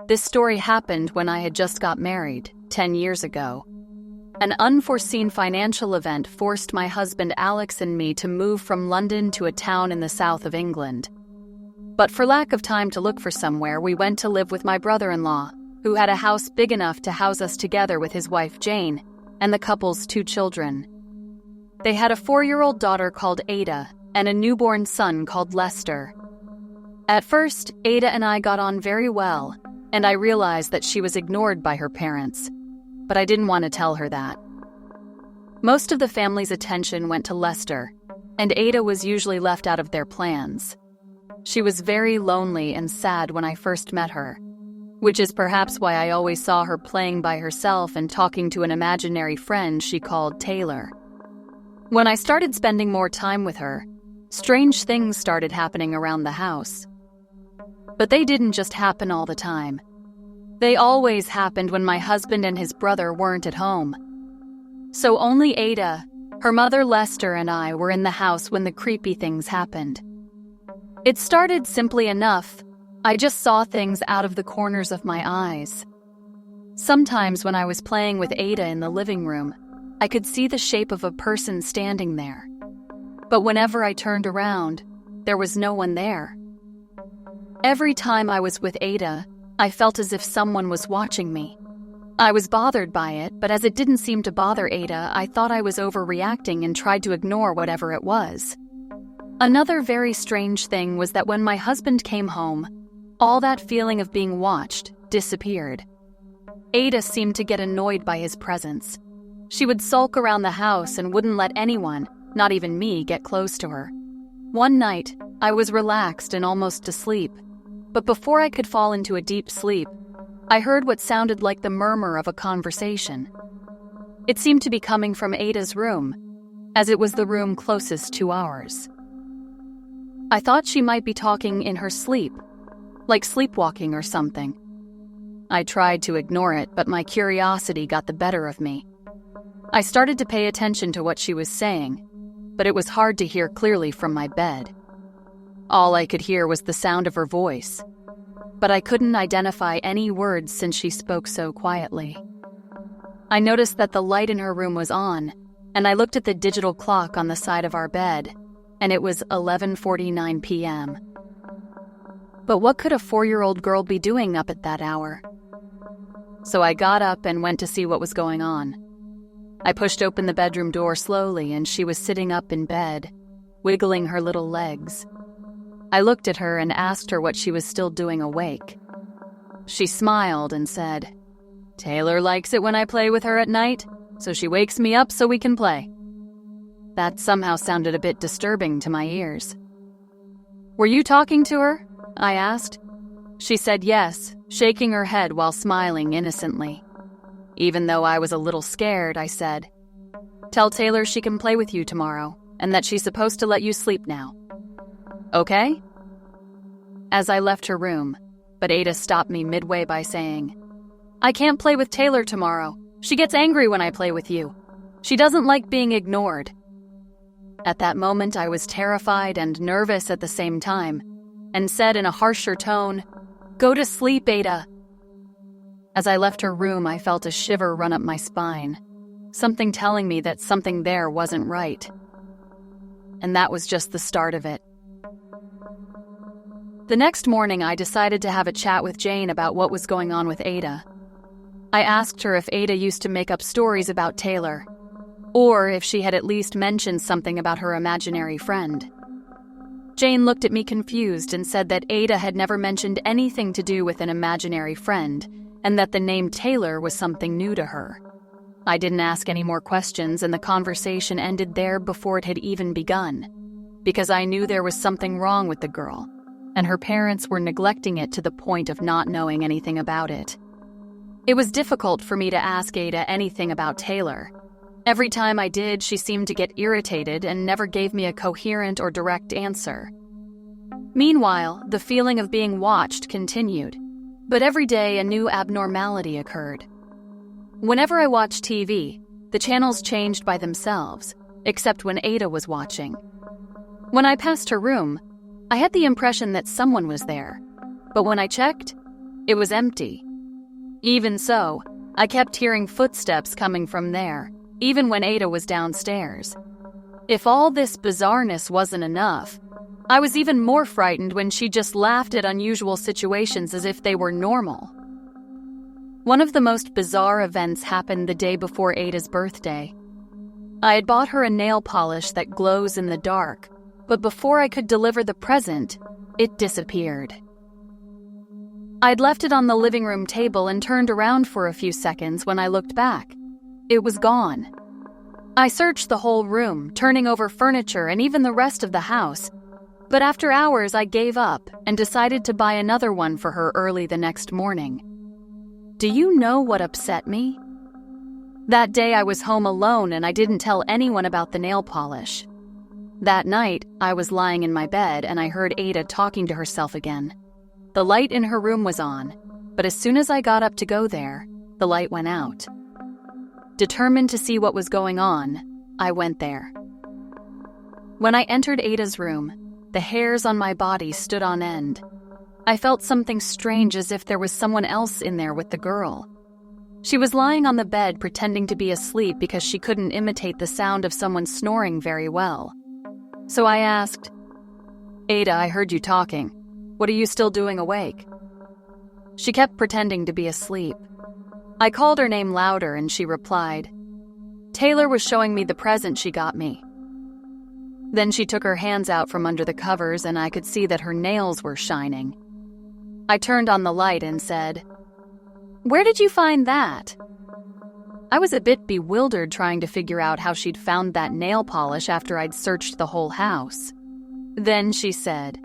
This story happened when I had just got married, 10 years ago. An unforeseen financial event forced my husband Alex and me to move from London to a town in the south of England. But for lack of time to look for somewhere, we went to live with my brother-in-law, who had a house big enough to house us together with his wife Jane and the couple's 2 children. They had a 4-year-old daughter called Ada and a newborn son called Lester. At first, Ada and I got on very well, and I realized that she was ignored by her parents, but I didn't want to tell her that. Most of the family's attention went to Lester, and Ada was usually left out of their plans. She was very lonely and sad when I first met her, which is perhaps why I always saw her playing by herself and talking to an imaginary friend she called Taylor. When I started spending more time with her, strange things started happening around the house. But they didn't just happen all the time. They always happened when my husband and his brother weren't at home. So only Ada, her mother Lester, and I were in the house when the creepy things happened. It started simply enough. I just saw things out of the corners of my eyes. Sometimes when I was playing with Ada in the living room, I could see the shape of a person standing there. But whenever I turned around, there was no one there. Every time I was with Ada, I felt as if someone was watching me. I was bothered by it, but as it didn't seem to bother Ada, I thought I was overreacting and tried to ignore whatever it was. Another very strange thing was that when my husband came home, all that feeling of being watched disappeared. Ada seemed to get annoyed by his presence. She would sulk around the house and wouldn't let anyone, not even me, get close to her. One night, I was relaxed and almost asleep, but before I could fall into a deep sleep, I heard what sounded like the murmur of a conversation. It seemed to be coming from Ada's room, as it was the room closest to ours. I thought she might be talking in her sleep, like sleepwalking or something. I tried to ignore it, but my curiosity got the better of me. I started to pay attention to what she was saying, but it was hard to hear clearly from my bed. All I could hear was the sound of her voice, but I couldn't identify any words since she spoke so quietly. I noticed that the light in her room was on, and I looked at the digital clock on the side of our bed, and it was 11:49 p.m. But what could a 4-year-old girl be doing up at that hour? So I got up and went to see what was going on. I pushed open the bedroom door slowly, and she was sitting up in bed, wiggling her little legs. I looked at her and asked her what she was still doing awake. She smiled and said, "Taylor likes it when I play with her at night, so she wakes me up so we can play." That somehow sounded a bit disturbing to my ears. "Were you talking to her?" I asked. She said yes, shaking her head while smiling innocently. Even though I was a little scared, I said, "Tell Taylor she can play with you tomorrow, and that she's supposed to let you sleep now. Okay?" As I left her room, but Ada stopped me midway by saying, "I can't play with Taylor tomorrow. She gets angry when I play with you. She doesn't like being ignored." At that moment, I was terrified and nervous at the same time, and said in a harsher tone, "Go to sleep, Ada." As I left her room, I felt a shiver run up my spine, something telling me that something there wasn't right. And that was just the start of it. The next morning, I decided to have a chat with Jane about what was going on with Ada. I asked her if Ada used to make up stories about Taylor, or if she had at least mentioned something about her imaginary friend. Jane looked at me confused and said that Ada had never mentioned anything to do with an imaginary friend, and that the name Taylor was something new to her. I didn't ask any more questions, and the conversation ended there before it had even begun, because I knew there was something wrong with the girl, and her parents were neglecting it to the point of not knowing anything about it. It was difficult for me to ask Ada anything about Taylor. Every time I did, she seemed to get irritated and never gave me a coherent or direct answer. Meanwhile, the feeling of being watched continued, but every day a new abnormality occurred. Whenever I watched TV, the channels changed by themselves, except when Ada was watching. When I passed her room, I had the impression that someone was there, but when I checked, It was empty. Even so, I kept hearing footsteps coming from there, even when Ada was downstairs. If all this bizarreness wasn't enough, I was even more frightened when she just laughed at unusual situations as if they were normal. One of the most bizarre events happened the day before Ada's birthday. I had bought her a nail polish that glows in the dark, but before I could deliver the present, it disappeared. I'd left it on the living room table and turned around for a few seconds when I looked back. It was gone. I searched the whole room, turning over furniture and even the rest of the house, but after hours I gave up and decided to buy another one for her early the next morning. Do you know what upset me? That day I was home alone and I didn't tell anyone about the nail polish. That night, I was lying in my bed and I heard Ada talking to herself again. The light in her room was on, but as soon as I got up to go there, the light went out. Determined to see what was going on, I went there. When I entered Ada's room, the hairs on my body stood on end. I felt something strange, as if there was someone else in there with the girl. She was lying on the bed pretending to be asleep because she couldn't imitate the sound of someone snoring very well. So I asked, "Ada, I heard you talking. What are you still doing awake?" She kept pretending to be asleep. I called her name louder and she replied, "Taylor was showing me the present she got me." Then she took her hands out from under the covers and I could see that her nails were shining. I turned on the light and said, "Where did you find that?" I was a bit bewildered trying to figure out how she'd found that nail polish after I'd searched the whole house. Then she said,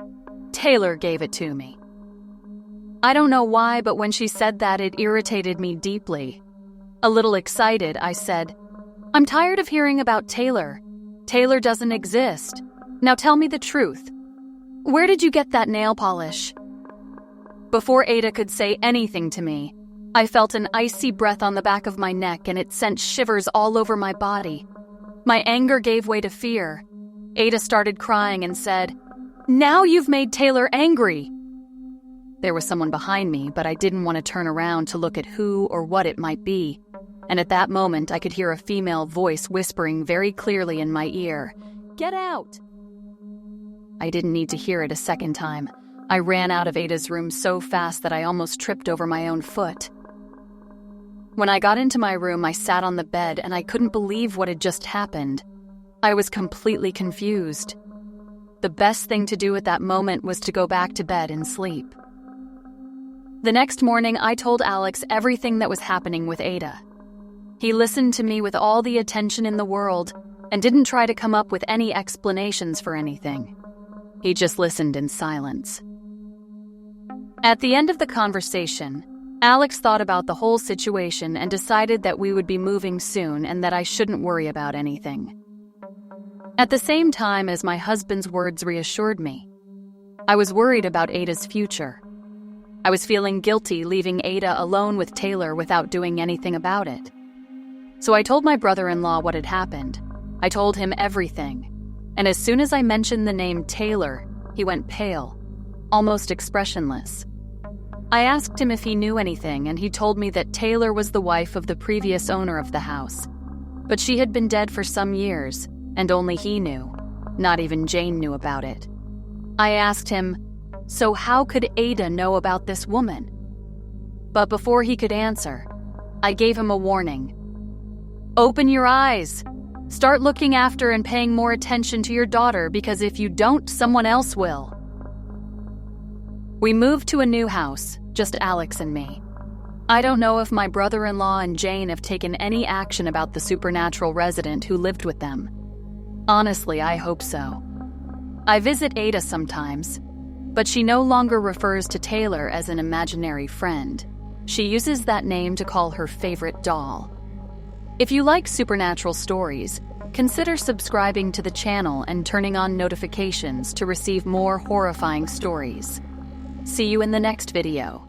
"Taylor gave it to me." I don't know why, but when she said that, it irritated me deeply. A little excited, I said, "I'm tired of hearing about Taylor. Taylor doesn't exist. Now tell me the truth. Where did you get that nail polish?" Before Ada could say anything to me, I felt an icy breath on the back of my neck and it sent shivers all over my body. My anger gave way to fear. Ada started crying and said, "Now you've made Taylor angry." There was someone behind me, but I didn't want to turn around to look at who or what it might be. And at that moment, I could hear a female voice whispering very clearly in my ear, "Get out!" I didn't need to hear it a second time. I ran out of Ada's room so fast that I almost tripped over my own foot. When I got into my room, I sat on the bed and I couldn't believe what had just happened. I was completely confused. The best thing to do at that moment was to go back to bed and sleep. The next morning, I told Alex everything that was happening with Ada. He listened to me with all the attention in the world and didn't try to come up with any explanations for anything. He just listened in silence. At the end of the conversation, Alex thought about the whole situation and decided that we would be moving soon and that I shouldn't worry about anything. At the same time as my husband's words reassured me, I was worried about Ada's future. I was feeling guilty leaving Ada alone with Taylor without doing anything about it. So I told my brother-in-law what had happened. I told him everything. And as soon as I mentioned the name Taylor, he went pale, almost expressionless. I asked him if he knew anything, and he told me that Taylor was the wife of the previous owner of the house. But she had been dead for some years, and only he knew. Not even Jane knew about it. I asked him, so how could Ada know about this woman? But before he could answer, I gave him a warning. Open your eyes. Start looking after and paying more attention to your daughter, because if you don't, someone else will. We moved to a new house, just Alex and me. I don't know if my brother-in-law and Jane have taken any action about the supernatural resident who lived with them. Honestly, I hope so. I visit Ada sometimes, but she no longer refers to Taylor as an imaginary friend. She uses that name to call her favorite doll. If you like supernatural stories, consider subscribing to the channel and turning on notifications to receive more horrifying stories. See you in the next video.